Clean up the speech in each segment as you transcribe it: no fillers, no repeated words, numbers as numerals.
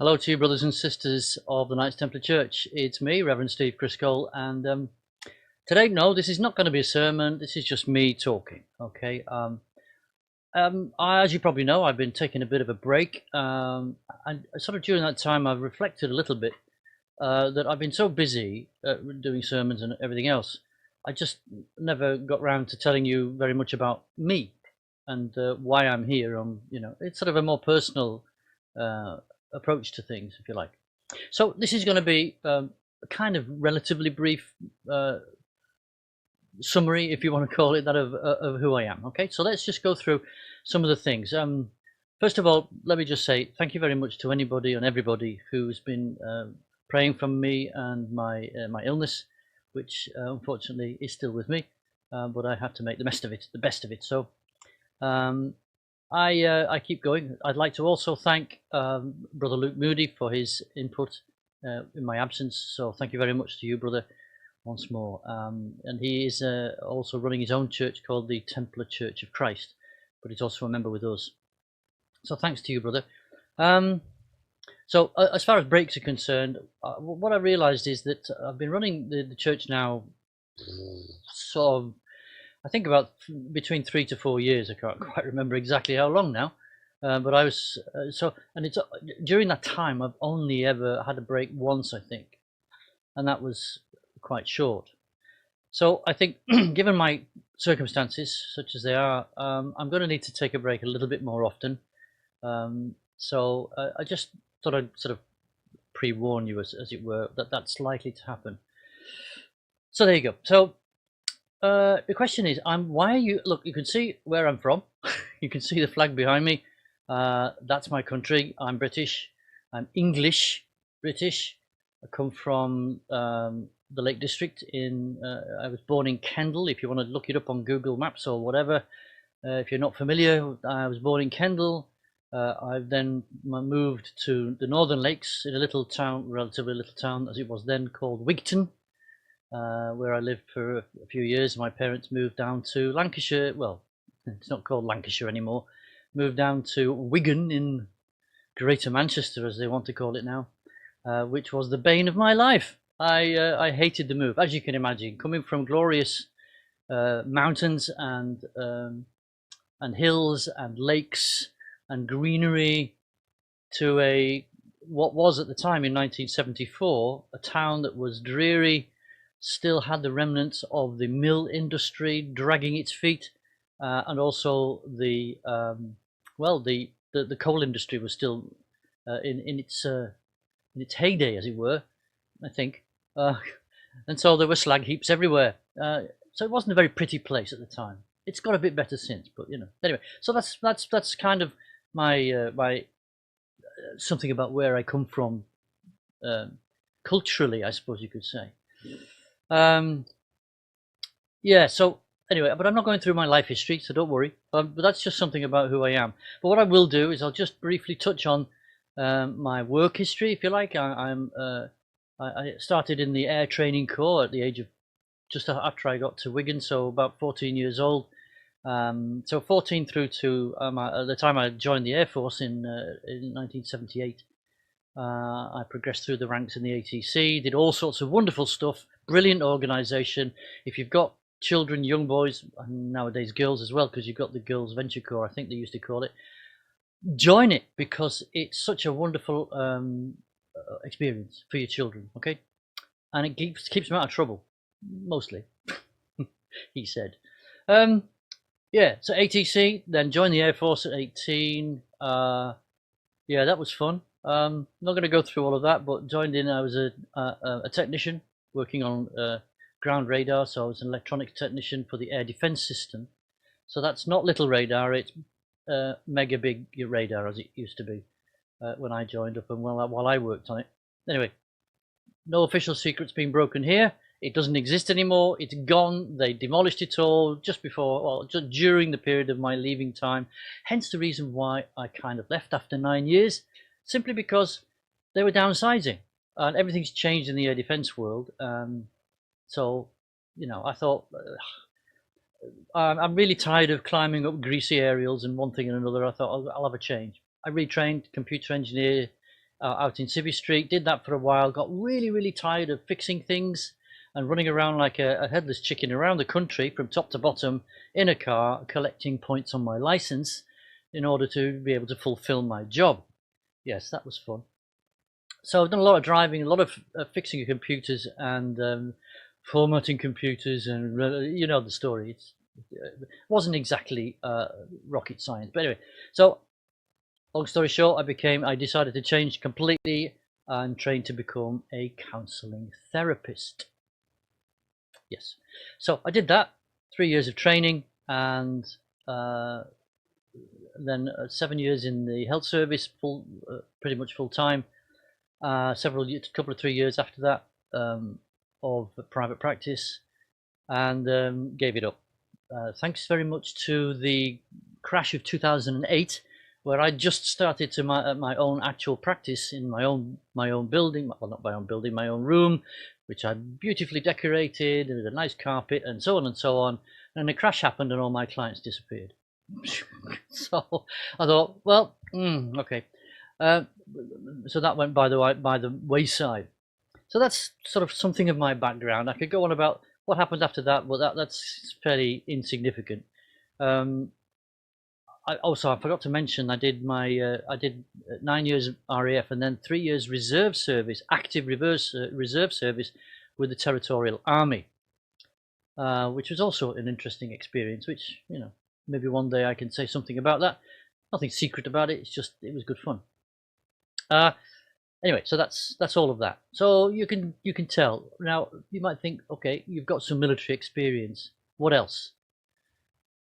Hello to you, brothers and sisters of the Knights Templar Church. It's me, Reverend Steve Chriscole, and today, no, this is not going to be a sermon. This is just me talking. Okay. As you probably know, I've been taking a bit of a break, and sort of during that time, I've reflected a little bit that I've been so busy doing sermons and everything else. I just never got round to telling you very much about me and why I'm here. It's sort of a more personal approach to things, if you like. So this is going to be a kind of relatively brief summary, if you want to call it that, of who I am. Okay, so let's just go through some of the things. First of all, let me just say thank you very much to anybody and everybody who's been praying for me and my illness, which unfortunately is still with me, but I have to make the best of it. So I keep going. I'd like to also thank Brother Luke Moody for his input in my absence. So thank you very much to you, brother, once more. And he is also running his own church called the Templar Church of Christ, but he's also a member with us. So thanks to you, brother. So as far as breaks are concerned, what I realized is that I've been running the church now sort of, I think, about between 3 to 4 years. I can't quite remember exactly how long now, but I was and it's during that time I've only ever had a break once, I think, and that was quite short. So I think, given my circumstances such as they are, I'm going to need to take a break a little bit more often. So I just thought I'd sort of pre-warn you, as it were, that that's likely to happen. So there you go. So the question is, why are you? Look, you can see where I'm from. You can see the flag behind me. That's my country. I'm British. I'm English British. I come from the Lake District. I was born in Kendal. If you want to look it up on Google Maps or whatever, if you're not familiar, I was born in Kendal. I've then moved to the Northern Lakes in a little town, relatively little town as it was then, called Wigton, where I lived for a few years. My parents moved down to Lancashire. Well, it's not called Lancashire anymore. Moved down to Wigan in Greater Manchester, as they want to call it now, which was the bane of my life. I hated the move, as you can imagine, coming from glorious mountains and hills and lakes and greenery to what was at the time, in 1974, a town that was dreary, still had the remnants of the mill industry dragging its feet, and also the coal industry was still in its heyday, as it were, I think. And so there were slag heaps everywhere. So it wasn't a very pretty place at the time. It's got a bit better since, but anyway. So that's kind of my something about where I come from, culturally, I suppose you could say. Yeah. So anyway, but I'm not going through my life history, so don't worry. But that's just something about who I am. But what I will do is I'll just briefly touch on my work history, if you like. I started in the Air Training Corps at the age of just after I got to Wigan, so about 14 years old. So 14 through to the time I joined the Air Force in 1978. I progressed through the ranks in the ATC, did all sorts of wonderful stuff, brilliant organisation. If you've got children, young boys, and nowadays girls as well, because you've got the Girls Venture Corps, I think they used to call it, join it, because it's such a wonderful experience for your children, okay? And it keeps them out of trouble, mostly, he said. Yeah, so ATC, then joined the Air Force at 18. Yeah, that was fun. Not going to go through all of that, but joined in. I was a technician working on ground radar, so I was an electronics technician for the air defense system. So that's not little radar; it's mega big radar, as it used to be when I joined up and while I worked on it. Anyway, no official secrets being broken here. It doesn't exist anymore. It's gone. They demolished it all just during the period of my leaving time. Hence the reason why I kind of left after 9 years, simply because they were downsizing and everything's changed in the air defense world. So, I thought, I'm really tired of climbing up greasy aerials and one thing and another. I thought I'll have a change. I retrained computer engineer. out in Civvy Street. Did that for a while. Got really tired of fixing things and running around like a headless chicken around the country from top to bottom in a car, collecting points on my license in order to be able to fulfill my job. Yes, that was fun. So I've done a lot of driving, a lot of fixing of computers and formatting computers, and you know the story. It wasn't exactly rocket science, but anyway. So long story short, I decided to change completely and train to become a counselling therapist. Yes, so I did that, 3 years of training, and then 7 years in the health service, pretty much full time. Couple of 3 years after that of private practice, and gave it up. Thanks very much to the crash of 2008, where I just started to my own actual practice in my own building. Well, not my own building, my own room, which I beautifully decorated with a nice carpet and so on and so on. And the crash happened, and all my clients disappeared. So I thought, well, okay. So that went by the wayside. So that's sort of something of my background. I could go on about what happened after that, but that's fairly insignificant. I forgot to mention I did 9 years RAF and then 3 years reserve service, active reserve service with the Territorial Army, which was also an interesting experience. Which, you know, maybe one day I can say something about that. Nothing secret about it. It's just it was good fun. Anyway, so that's all of that. So you can tell now. You might think, okay, you've got some military experience. What else?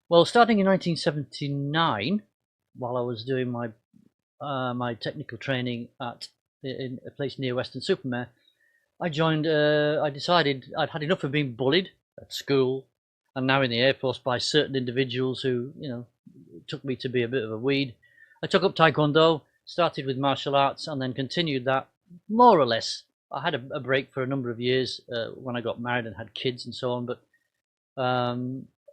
Well, starting in 1979, while I was doing my my technical training in a place near Weston-super-Mare, I decided I'd had enough of being bullied at school and now in the Air Force by certain individuals who, you know, took me to be a bit of a weed. I took up Taekwondo, started with martial arts, and then continued that more or less. I had a break for a number of years when I got married and had kids and so on, but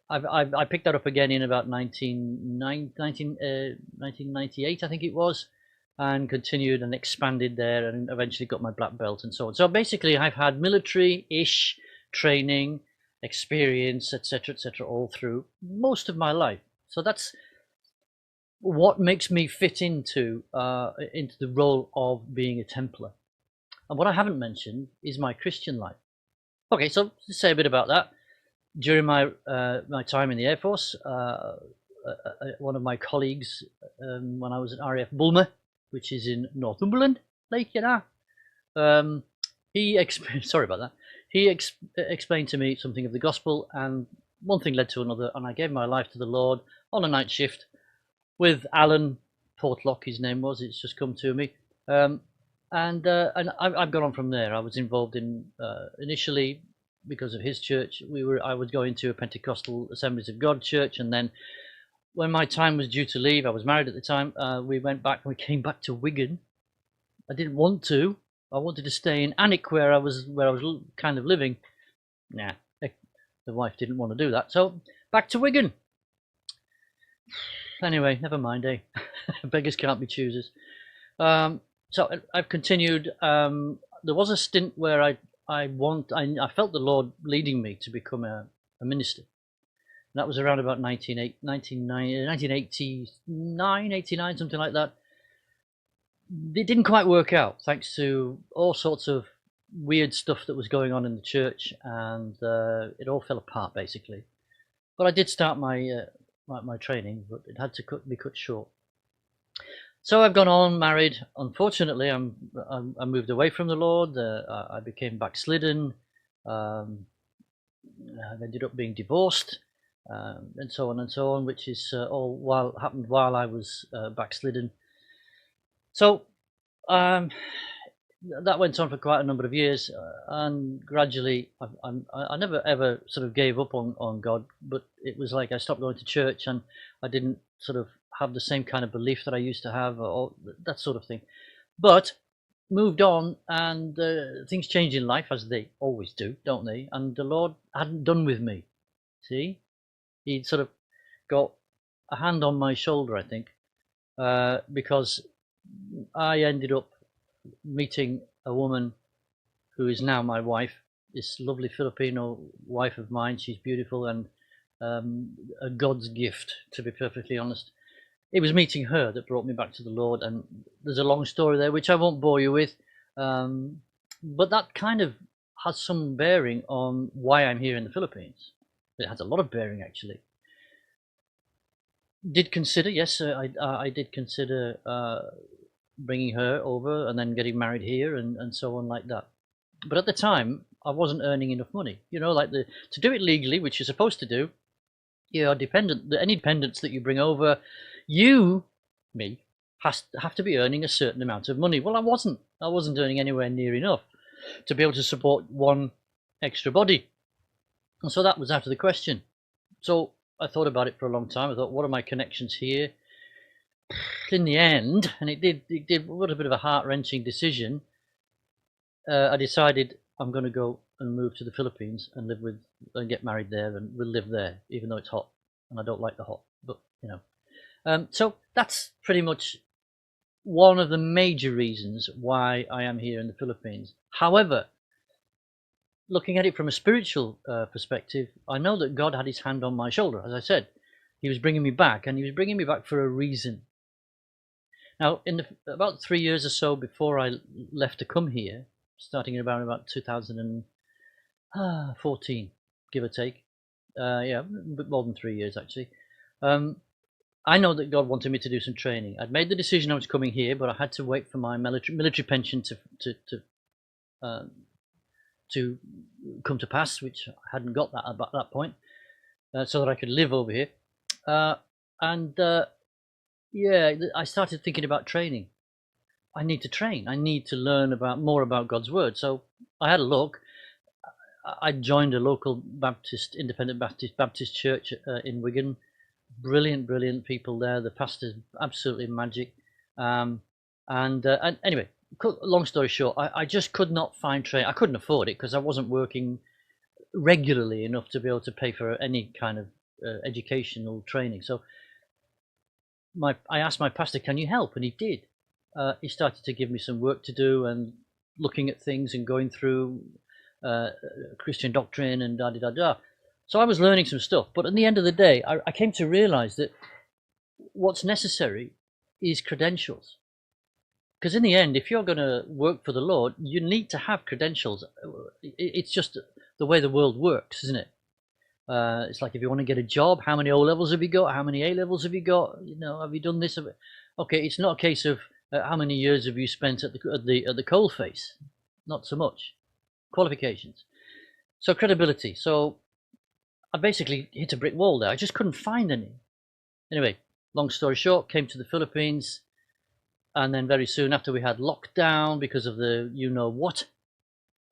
I picked that up again in about 1998, I think it was, and continued and expanded there, and eventually got my black belt and so on. So basically, I've had military-ish training, experience, etc., all through most of my life. So that's what makes me fit into the role of being a Templar. And what I haven't mentioned is my Christian life. Okay, so to say a bit about that. During my time in the Air Force, one of my colleagues, when I was at RAF Bulmer, which is in Northumberland, he explained to me something of the gospel, and one thing led to another, and I gave my life to the Lord on a night shift with Alan Portlock, his name was. It's just come to me, and I've gone on from there. I was involved in initially, because of his church, I was going to a Pentecostal Assemblies of God church, and then when my time was due to leave, I was married at the time. We came back to Wigan. I didn't want to. I wanted to stay in Alnwick, where I was kind of living. Nah, the wife didn't want to do that, so back to Wigan. Anyway, never mind, eh? Beggars can't be choosers. So I've continued. There was a stint where I felt the Lord leading me to become a minister. And that was around about 1989, 89, something like that. It didn't quite work out, thanks to all sorts of weird stuff that was going on in the church, and it all fell apart basically. But I did start my my training, but it had to be cut short. So I've gone on, married. Unfortunately, I moved away from the Lord. I became backslidden. I ended up being divorced, and so on, which is all happened while I was backslidden. So that went on for quite a number of years, and gradually I never ever sort of gave up on God, but it was like I stopped going to church, and I didn't sort of have the same kind of belief that I used to have, or that sort of thing. But moved on, and things change in life, as they always do, don't they? And the Lord hadn't done with me. See, He'd sort of got a hand on my shoulder, I think, because I ended up meeting a woman who is now my wife, this lovely Filipino wife of mine. She's beautiful and a God's gift, to be perfectly honest. It was meeting her that brought me back to the Lord, and there's a long story there which I won't bore you with, but that kind of has some bearing on why I'm here in the Philippines. It has a lot of bearing, actually. Did consider, yes, I did consider bringing her over and then getting married here and so on like that. But at the time, I wasn't earning enough money. You know, like to do it legally, which you're supposed to do, you are dependent. Any dependents that you bring over, me, have to be earning a certain amount of money. Well, I wasn't. I wasn't earning anywhere near enough to be able to support one extra body, and so that was out of the question. So I thought about it for a long time. I thought, what are my connections here? In the end, and it did what a bit of a heart-wrenching decision. I decided I'm going to go and move to the Philippines and live with and get married there, and we'll live there, even though it's hot, and I don't like the hot. But you know, so that's pretty much one of the major reasons why I am here in the Philippines. However, looking at it from a spiritual perspective, I know that God had his hand on my shoulder. As I said, he was bringing me back, and he was bringing me back for a reason. Now, about 3 years or so before I left to come here, starting in about 2014, give or take, yeah, a bit more than 3 years actually, I know that God wanted me to do some training. I'd made the decision I was coming here, but I had to wait for my military pension to come to pass, which I hadn't got that at that point, so that I could live over here. Yeah, I started thinking about training. I need to train. I need to learn more about God's word. So I had a look. I joined a local independent Baptist church in Wigan. Brilliant people there. The pastor's absolutely magic. And anyway, long story short, I just could not find training. I couldn't afford it because I wasn't working regularly enough to be able to pay for any kind of educational training. So I asked my pastor, can you help? And he did. He started to give me some work to do and looking at things and going through Christian doctrine and da-da-da-da. So I was learning some stuff. But at the end of the day, I came to realize that what's necessary is credentials. Because in the end, if you're going to work for the Lord, you need to have credentials. It's just the way the world works, isn't it? It's like if you want to get a job, how many O levels have you got? How many A levels have you got? You know, have you done this? Okay, it's not a case of how many years have you spent at the coalface? Not so much. Qualifications. So credibility. So I basically hit a brick wall there. I just couldn't find any. Anyway, long story short, came to the Philippines, and then very soon after we had lockdown because of the you know what.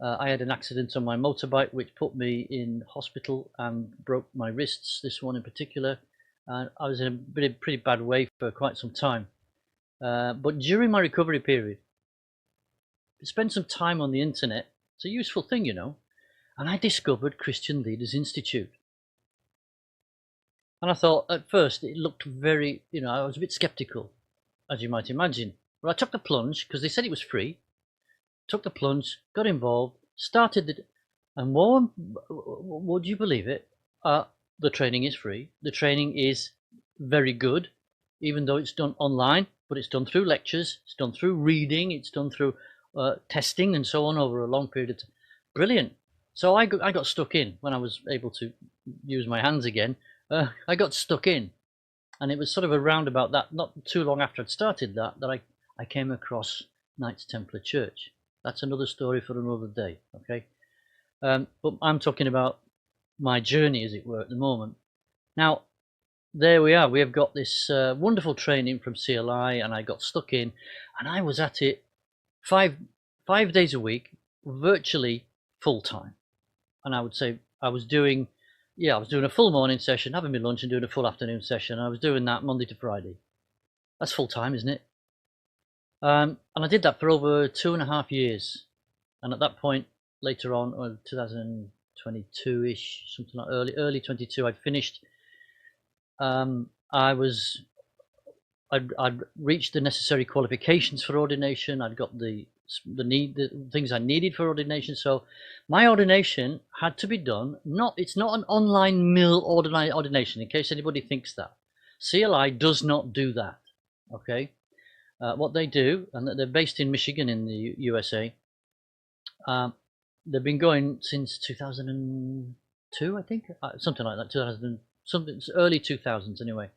I had an accident on my motorbike which put me in hospital and broke my wrists, this one in particular, and I was in a pretty bad way for quite some time. But during my recovery period, I spent some time on the internet. It's a useful thing, you know, and I discovered Christian Leaders Institute. And I thought at first it looked very, you know, I was a bit skeptical, as you might imagine. But I took the plunge because they said it was free. Took the plunge, got involved, started and would you believe it? The training is free. The training is very good, even though it's done online, but it's done through lectures, it's done through reading, it's done through testing and so on over a long period of time. Brilliant. So I got stuck in when I was able to use my hands again. I got stuck in, and it was sort of around about that, not too long after I'd started that I came across Knights Templar Church. That's another story for another day, okay? But I'm talking about my journey, as it were, at the moment. Now, there we are. We have got this wonderful training from CLI, and I got stuck in, and I was at it five days a week, virtually full time. And I would say I was doing a full morning session, having my lunch, and doing a full afternoon session. I was doing that Monday to Friday. That's full time, isn't it? And I did that for over 2.5 years. And at that point, later on, 2022-ish, something like early 22, I'd finished. I was I'd reached the necessary qualifications for ordination. I'd got the things I needed for ordination. So my ordination had to be done. It's not an online mill ordination, in case anybody thinks that. CLI does not do that. Okay, what they do, and they're based in Michigan in the USA. They've been going since 2002, I think, something like that. 2000, something early 2000s anyway.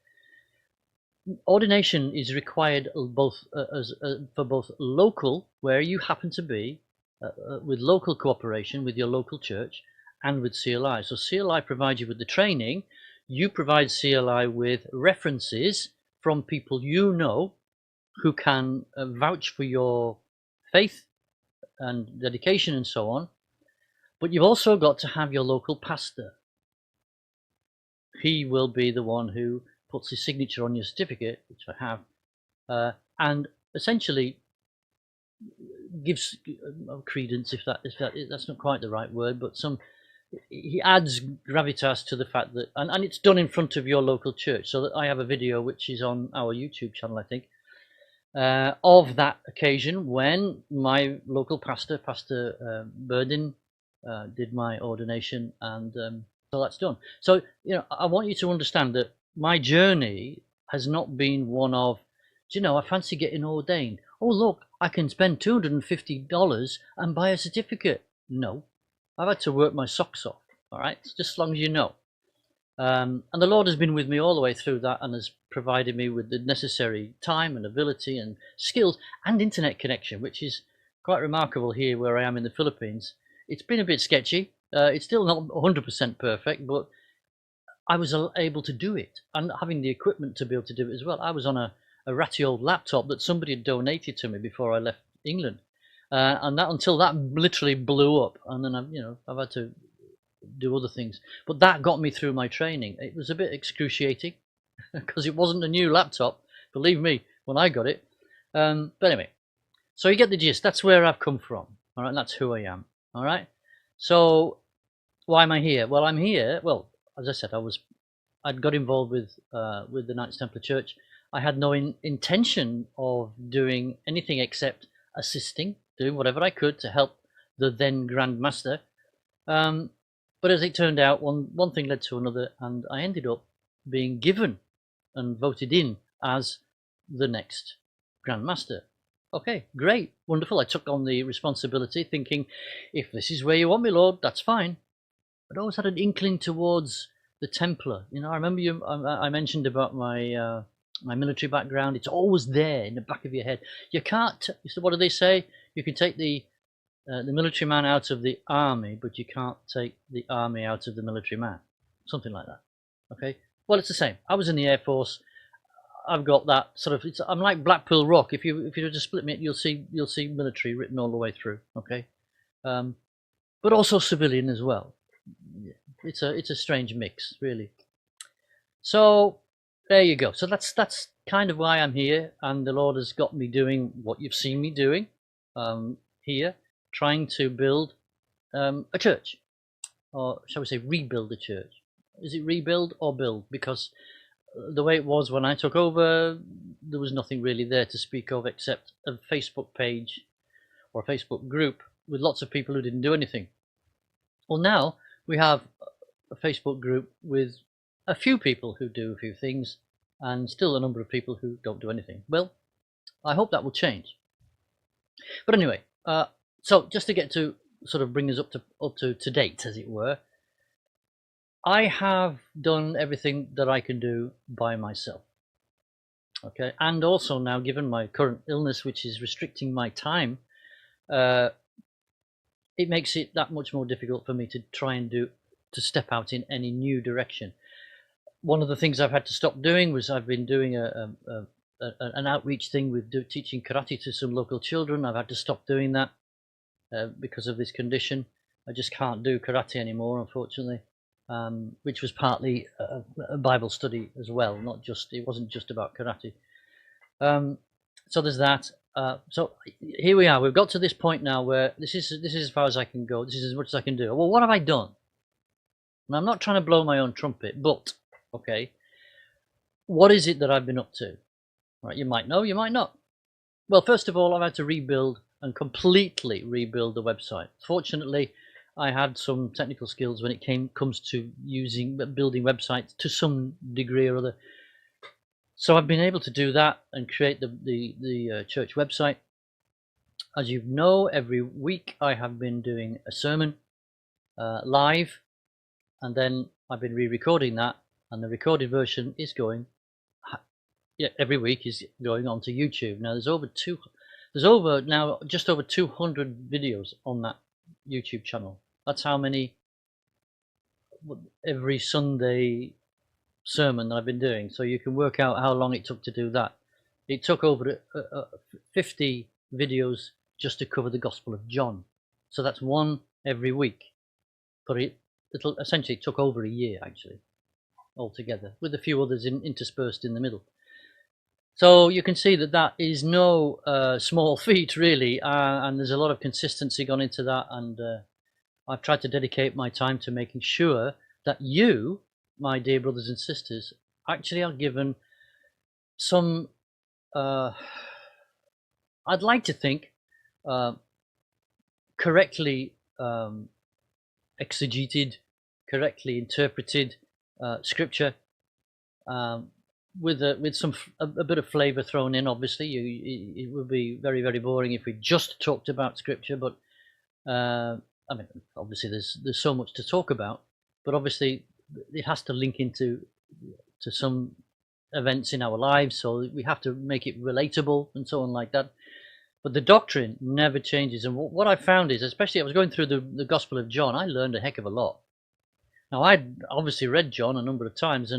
Ordination is required both for both local, where you happen to be, with local cooperation with your local church, and with CLI. So CLI provides you with the training. You provide CLI with references from people you know who can vouch for your faith and dedication and so on. But you've also got to have your local pastor. He will be the one who puts his signature on your certificate, which I have, and essentially gives credence, if that's not quite the right word, but he adds gravitas to the fact that, and it's done in front of your local church. So that I have a video which is on our YouTube channel, I think, of that occasion when my local pastor, Pastor Burdin, did my ordination, and so that's done. So I want you to understand that my journey has not been one of, I fancy getting ordained. Oh look, I can spend $250 and buy a certificate. No, I've had to work my socks off. All right, just as long as you know. And the Lord has been with me all the way through that, and has provided me with the necessary time and ability and skills and internet connection, which is quite remarkable here where I am in the Philippines. It's been a bit sketchy. It's still not 100% perfect, but I was able to do it, and having the equipment to be able to do it as well. I was on a ratty old laptop that somebody had donated to me before I left England, and that until that literally blew up, and then I've had to do other things. But that got me through my training. It was a bit excruciating because it wasn't a new laptop, believe me, when I got it. But anyway, so you get the gist. That's where I've come from. All right, and that's who I am. All right. So why am I here? Well, I'm here. Well, as I said, I'd got involved with the Knights Templar Church. I had no intention of doing anything except assisting, doing whatever I could to help the then Grand Master. But as it turned out, one thing led to another, and I ended up being given and voted in as the next Grand Master. Okay, great, wonderful. I took on the responsibility, thinking, if this is where you want me, Lord, that's fine. But I always had an inkling towards the Templar. I remember I mentioned about my my military background. It's always there in the back of your head. You can't. So what do they say? You can take the military man out of the army, but you can't take the army out of the military man. Something like that. Okay. Well, it's the same. I was in the Air Force. I've got that sort of. I'm like Blackpool Rock. If you were to split me, you'll see military written all the way through. Okay. But also civilian as well. It's a strange mix, really. So there you go. So that's kind of why I'm here, and the Lord has got me doing what you've seen me doing here, trying to build a church, or shall we say rebuild a church. Is it rebuild or build? Because the way it was when I took over, there was nothing really there to speak of except a Facebook page or a Facebook group with lots of people who didn't do anything. Well, now we have a Facebook group with a few people who do a few things, and still a number of people who don't do anything. Well, I hope that will change. But anyway, so just to get to sort of bring us up to date, as it were, I have done everything that I can do by myself. Okay, and also now, given my current illness, which is restricting my time, it makes it that much more difficult for me to try and to step out in any new direction. One of the things I've had to stop doing was I've been doing an outreach thing with teaching karate to some local children. I've had to stop doing that because of this condition. I just can't do karate anymore, unfortunately, which was partly a Bible study as well. It wasn't just about karate. So there's that. So here we are. We've got to this point now where this is as far as I can go. This is as much as I can do. Well, what have I done? And I'm not trying to blow my own trumpet, but okay, what is it that I've been up to? Right, you might know, you might not. Well, first of all, I've had to rebuild and completely rebuild the website. Fortunately, I had some technical skills when it comes to building websites to some degree or other. So I've been able to do that and create the church website. As you know, every week I have been doing a sermon live, and then I've been re-recording that, and the recorded version is going. Yeah, every week is going onto YouTube. Now there's now just over 200 videos on that YouTube channel. That's how many every Sunday sermon that I've been doing. So you can work out how long it took to do that. It took over 50 videos just to cover the Gospel of John. So that's one every week. But it'll essentially took over a year actually altogether, with a few others interspersed in the middle. So you can see that that is no small feat really, and there's a lot of consistency gone into that, and I've tried to dedicate my time to making sure that you, my dear brothers and sisters, actually are given some, I'd like to think, correctly exegeted, correctly interpreted scripture, with a bit of flavour thrown in. Obviously, it would be very, very boring if we just talked about scripture. But I mean, obviously, there's so much to talk about. But obviously, it has to link into some events in our lives, so we have to make it relatable and so on like that. But the doctrine never changes. And what I found is, especially I was going through the Gospel of John, I learned a heck of a lot. Now, I'd obviously read John a number of times,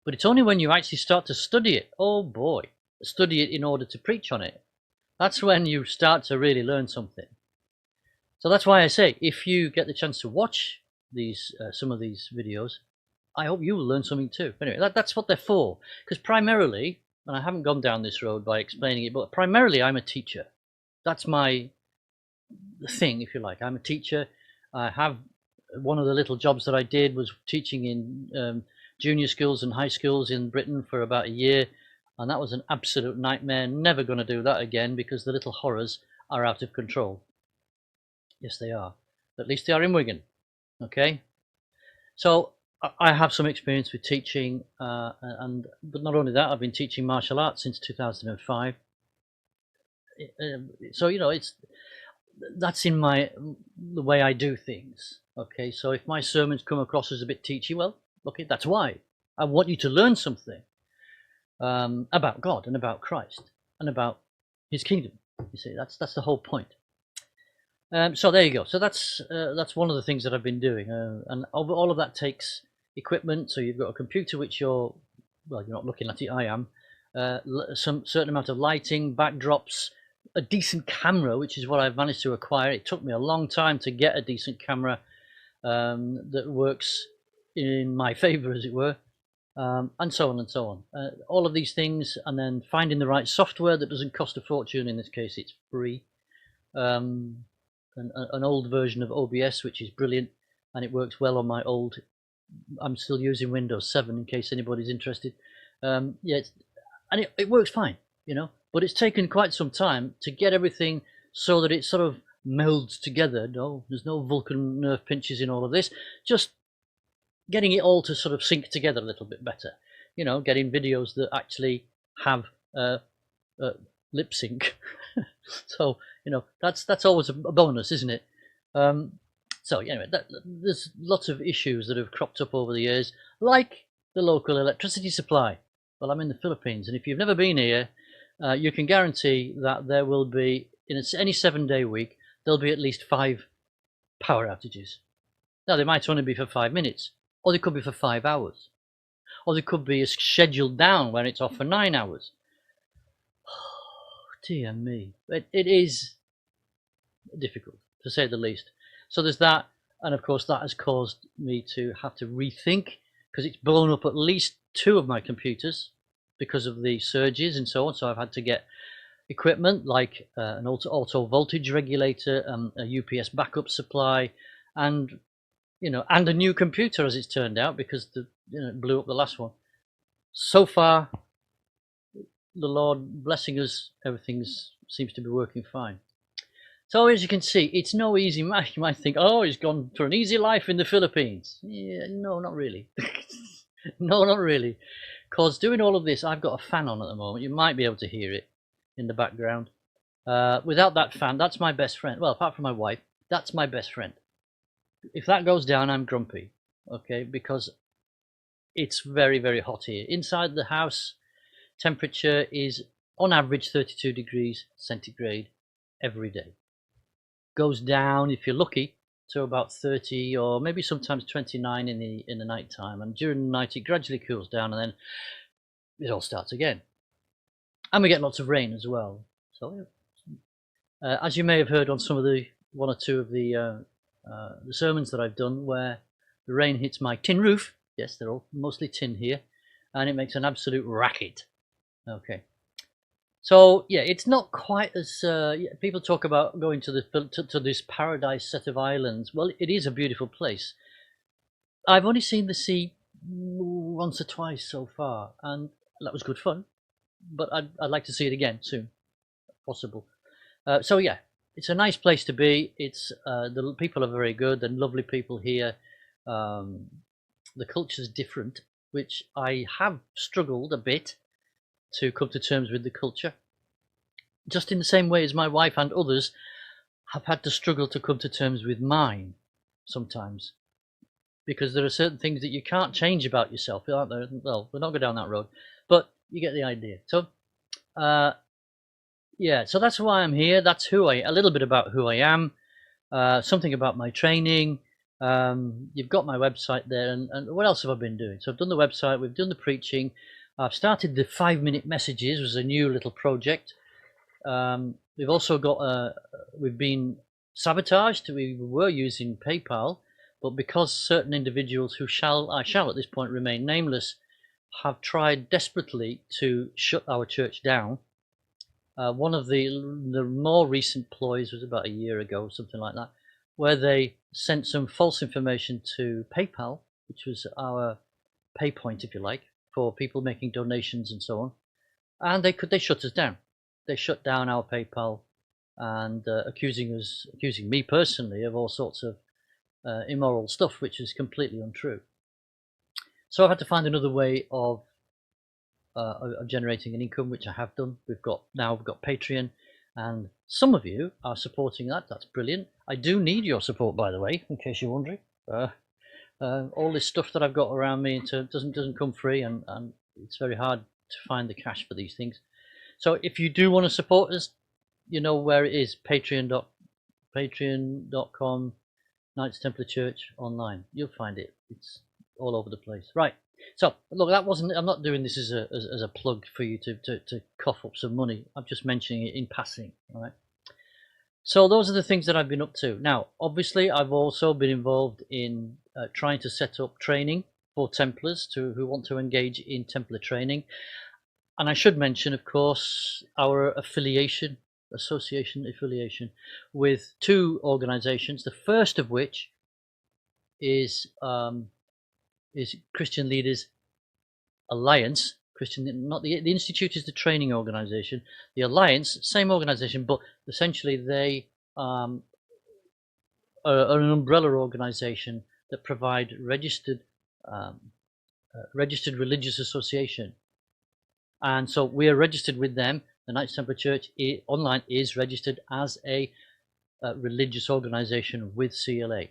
but it's only when you actually start to study it, oh boy, study it in order to preach on it, that's when you start to really learn something. So that's why I say, if you get the chance to watch some of these videos, I hope you will learn something too. Anyway, that's what they're for. Because primarily, and I haven't gone down this road by explaining it, but primarily I'm a teacher. That's my thing, if you like. I'm a teacher. I have one of the little jobs that I did was teaching in junior schools and high schools in Britain for about a year, and that was an absolute nightmare. Never going to do that again, because the little horrors are out of control. Yes, they are. At least they are in Wigan. Okay, so I have some experience with teaching, but not only that, I've been teaching martial arts since 2005. So that's in the way I do things. Okay, so if my sermons come across as a bit teachy, well, okay, that's why. I want you to learn something about God and about Christ and about His kingdom. You see, that's the whole point. So there you go. So that's one of the things that I've been doing, and all of that takes equipment. So you've got a computer, which you're not looking at it. I am. Some certain amount of lighting, backdrops, a decent camera, which is what I've managed to acquire. It took me a long time to get a decent camera that works in my favor, as it were, and so on and so on. All of these things, and then finding the right software that doesn't cost a fortune. In this case, it's free. An old version of OBS, which is brilliant, and it works well on my old. I'm still using Windows 7 in case anybody's interested. And it works fine, but it's taken quite some time to get everything so that it sort of melds together. No, there's no Vulcan nerve pinches in all of this. Just getting it all to sort of sync together a little bit better. Getting videos that actually have lip sync. So that's always a bonus, isn't it? So anyway, there's lots of issues that have cropped up over the years, like the local electricity supply. Well, I'm in the Philippines, and if you've never been here, you can guarantee that there will be, in any 7-day week, there'll be at least 5 power outages. Now, they might only be for 5 minutes, or they could be for 5 hours, or they could be scheduled down where it's off for 9 hours. Oh, dear me. It is difficult, to say the least. So there's that, and of course that has caused me to have to rethink, because it's blown up at least 2 of my computers because of the surges and so on. So I've had to get equipment like an auto voltage regulator, a UPS backup supply, and a new computer, as it's turned out, because it blew up the last one. So far, the Lord blessing us, everything seems to be working fine. So as you can see, it's no easy match. You might think, oh, he's gone for an easy life in the Philippines. Yeah, no, not really. No, not really. Because doing all of this, I've got a fan on at the moment. You might be able to hear it in the background. Without that fan, that's my best friend. Well, apart from my wife, that's my best friend. If that goes down, I'm grumpy, okay? Because it's very, very hot here. Inside the house, temperature is on average 32 degrees centigrade every day. Goes down, if you're lucky, to about 30 or maybe sometimes 29 in the night time, and during the night it gradually cools down, and then it all starts again. And we get lots of rain as well. So as you may have heard on some of the one or two of the sermons that I've done, where the rain hits my tin roof. Yes, they're all mostly tin here, and it makes an absolute racket. Okay. So yeah, it's not quite as people talk about going to this paradise set of islands. Well, it is a beautiful place. I've only seen the sea once or twice so far, and that was good fun. But I'd like to see it again soon, if possible. So yeah, it's a nice place to be. It's the people are very good and lovely people here. The culture's different, which I have struggled a bit to come to terms with the culture, just in the same way as my wife and others have had to struggle to come to terms with mine sometimes, because there are certain things that you can't change about yourself, aren't there? Well, we're not going down that road, but you get the idea. So yeah, so that's why I'm here. That's a little bit about who I am, something about my training. You've got my website there, and what else have I been doing? So I've done the website, we've done the preaching, I've started the 5-minute messages, was a new little project. We've also got we've been sabotaged. We were using PayPal, but because certain individuals who I shall at this point remain nameless, have tried desperately to shut our church down. One of the more recent ploys was about a year ago, something like that, where they sent some false information to PayPal, which was our pay point, if you like, for people making donations and so on, and they shut us down. They shut down our PayPal, and accusing me personally of all sorts of immoral stuff, which is completely untrue. So I've had to find another way of generating an income, which I have done. We've got Patreon, and some of you are supporting that. That's brilliant. I do need your support, by the way, in case you're wondering. All this stuff that I've got around me doesn't come free, and it's very hard to find the cash for these things. So if you do want to support us, you know where it is: patreon.com Knights Templar Church Online. You'll find it. It's all over the place. Right. So look, I'm not doing this as a plug for you to cough up some money. I'm just mentioning it in passing. All right. So those are the things that I've been up to. Now, obviously, I've also been involved in trying to set up training for Templars who want to engage in Templar training. And I should mention, of course, our association affiliation with two organisations. The first of which is Christian Leaders Alliance. Not the Institute is the training organisation. The Alliance, same organisation, but essentially they are an umbrella organisation that provide registered religious association. And so we are registered with them. The Knights Templar Church Online is registered as a religious organisation with CLA.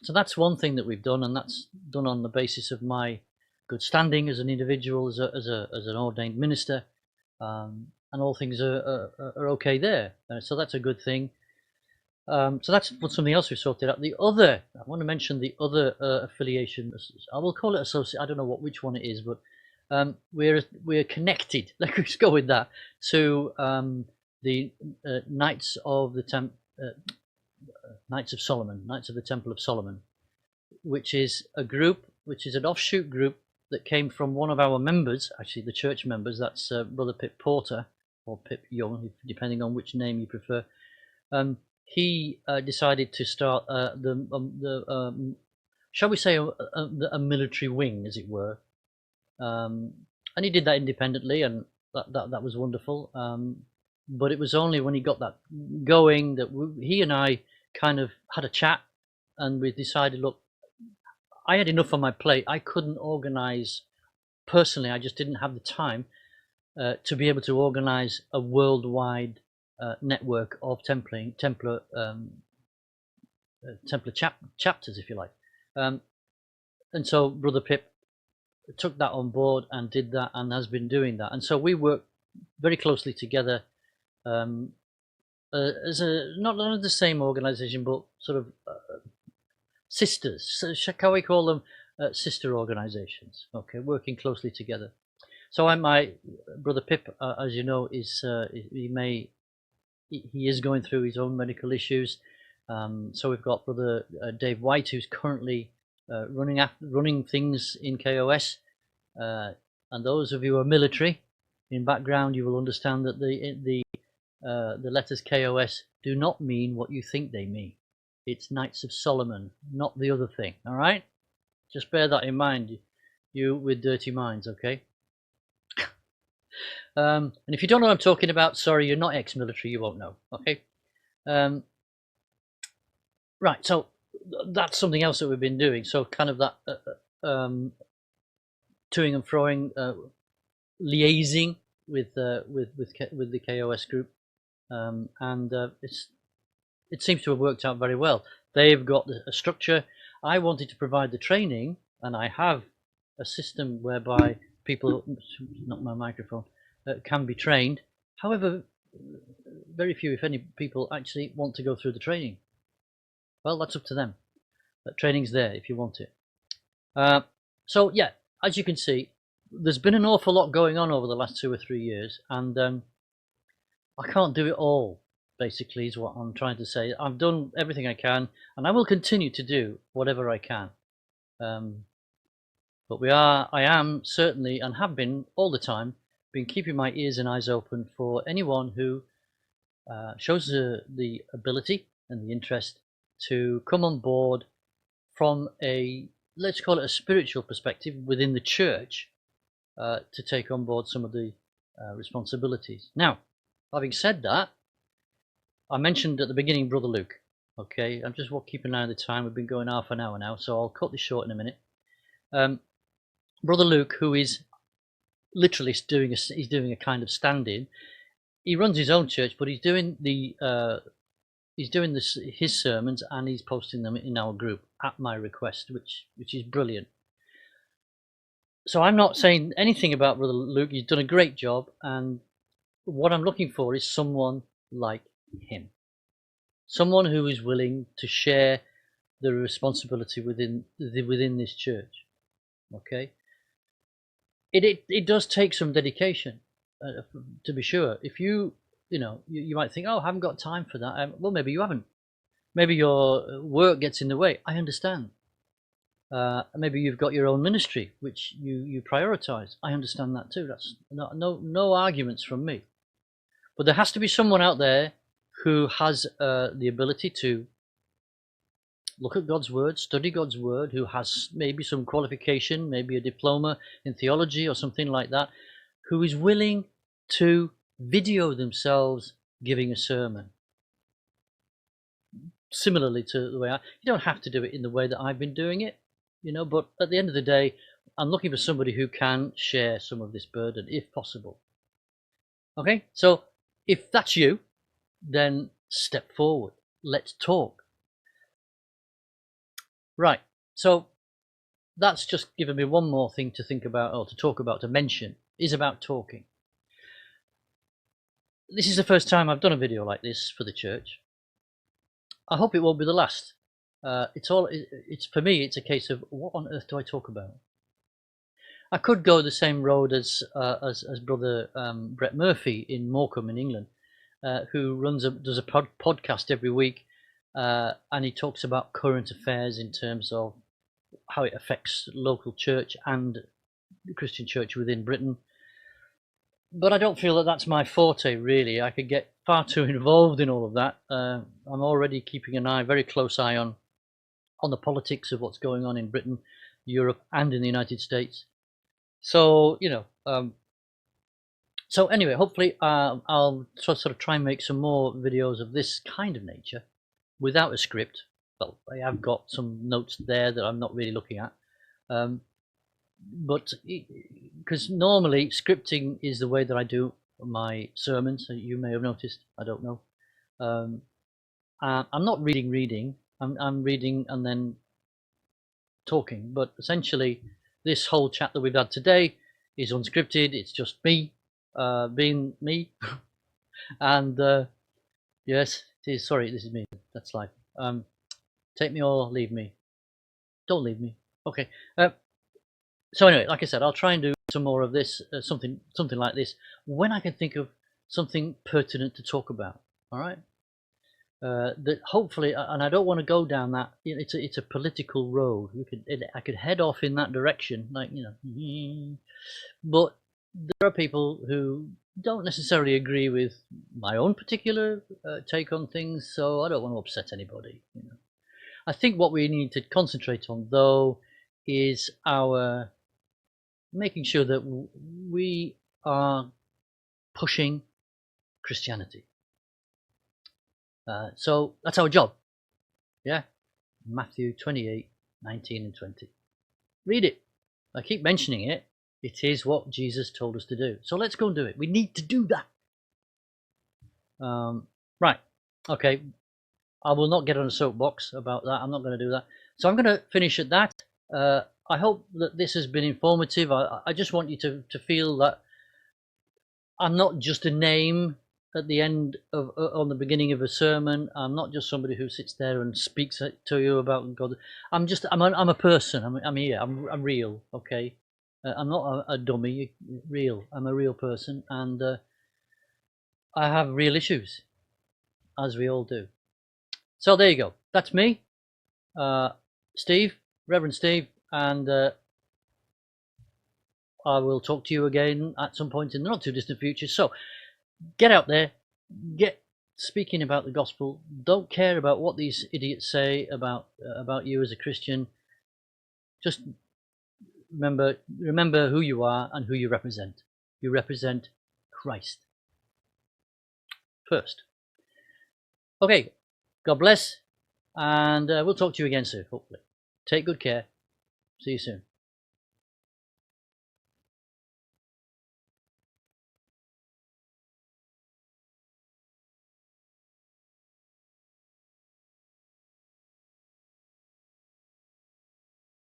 So that's one thing that we've done, and that's done on the basis of my good standing as an individual, as an ordained minister, and all things are okay there. So that's a good thing. So that's something else we sorted out. I want to mention the other affiliation. I will call it associate. I don't know which one it is, but we're connected. Let's go with that, to the Knights of the Knights of Solomon, Knights of the Temple of Solomon, which is a group, which is an offshoot group that came from one of our members, actually the church members. That's Brother Pip Porter, or Pip Young, depending on which name you prefer. He decided to start shall we say, a military wing, as it were. And he did that independently, and that was wonderful. But it was only when he got that going that he and I kind of had a chat, and we decided, look, I had enough on my plate. I couldn't organise personally. I just didn't have the time to be able to organise a worldwide network of Templar chapters, if you like. And so Brother Pip took that on board and did that, and has been doing that. And so we work very closely together as not the same organisation, but sort of sisters. So shall we call them sister organisations? Okay, working closely together. So my Brother Pip, as you know, is he is going through his own medical issues. So we've got Brother Dave White, who's currently running things in KOS. And those of you who are military in background, you will understand that the letters KOS do not mean what you think they mean. It's Knights of Solomon, not the other thing. All right, just bear that in mind, you with dirty minds. Okay. And if you don't know what I'm talking about, sorry, you're not ex-military, you won't know. Okay. Right, so that's something else that we've been doing. So kind of that toing and froing, liaising with the KOS group, and it seems to have worked out very well. They've got a structure. I wanted to provide the training, and I have a system whereby people, not my microphone, can be trained. However, very few, if any, people actually want to go through the training. Well, that's up to them. That training's there if you want it. So yeah, as you can see, there's been an awful lot going on over the last 2 or 3 years, and I can't do it all, basically, is what I'm trying to say. I've done everything I can, and I will continue to do whatever I can. But I am certainly, and have been all the time, been keeping my ears and eyes open for anyone who shows the ability and the interest to come on board from a, let's call it a spiritual perspective within the church, to take on board some of the responsibilities. Now, having said that, I mentioned at the beginning Brother Luke. Okay, I'm just keeping an eye on the time. We've been going half an hour now, so I'll cut this short in a minute. Brother Luke, who is literally doing a kind of stand-in. He runs his own church, but he's doing his sermons, and he's posting them in our group at my request, which is brilliant. So I'm not saying anything about Brother Luke. He's done a great job, and what I'm looking for is someone like him, someone who is willing to share the responsibility within this church. Okay, it does take some dedication, to be sure. If you might think, oh, I haven't got time for that. Well, maybe you haven't. Maybe your work gets in the way. I understand. Maybe you've got your own ministry, which you prioritize. I understand that too. That's no arguments from me. But there has to be someone out there who has the ability to look at God's word, study God's word, who has maybe some qualification, maybe a diploma in theology or something like that, who is willing to video themselves giving a sermon. Similarly to the way you don't have to do it in the way that I've been doing it, but at the end of the day, I'm looking for somebody who can share some of this burden, if possible. Okay, so if that's you, then step forward. Let's talk. Right, so that's just given me one more thing to think about, or to talk about, to mention, is about talking. This is the first time I've done a video like this for the church. I hope it won't be the last. It's for me, it's a case of, what on earth do I talk about? I could go the same road as Brother Brett Murphy in Morecambe in England, who does a podcast every week, and he talks about current affairs in terms of how it affects local church and the Christian church within Britain. But I don't feel that that's my forte, really. I could get far too involved in all of that. I'm already keeping an very close eye on the politics of what's going on in Britain, Europe, and in the United States. So, So anyway, hopefully I'll sort of try and make some more videos of this kind of nature without a script. Well, I have got some notes there that I'm not really looking at. But because normally scripting is the way that I do my sermons, you may have noticed, I don't know. I'm not reading, I'm reading and then talking, but essentially this whole chat that we've had today is unscripted. It's just me being me. And yes, it is. Sorry, this is me. That's life. Take me or leave me. Don't leave me. Okay. So anyway, like I said, I'll try and do some more of this, something like this, when I can think of something pertinent to talk about. All right. That hopefully, and I don't want to go down that. It's a political road. I could head off in that direction, like but there are people who don't necessarily agree with my own particular take on things, so I don't want to upset anybody. I think what we need to concentrate on, though, is our making sure that we are pushing Christianity. So that's our job. Yeah. Matthew 28:19 and 20. Read it. I keep mentioning it. It is what Jesus told us to do. So let's go and do it. We need to do that. Right. Okay. I will not get on a soapbox about that. I'm not going to do that. So I'm going to finish at that. I hope that this has been informative. I just want you to feel that I'm not just a name at the end of on the beginning of a sermon. I'm not just somebody who sits there and speaks to you about God. I'm a person. I'm here. I'm real. Okay. I'm not a dummy. Real. I'm a real person, and I have real issues, as we all do. So there you go. That's me, Steve, Reverend Steve, and I will talk to you again at some point in the not too distant future. So get out there, get speaking about the gospel. Don't care about what these idiots say about you as a Christian. Just remember who you are and who you represent. You represent Christ first. Okay, God bless, and we'll talk to you again soon, hopefully. Take good care. See you soon.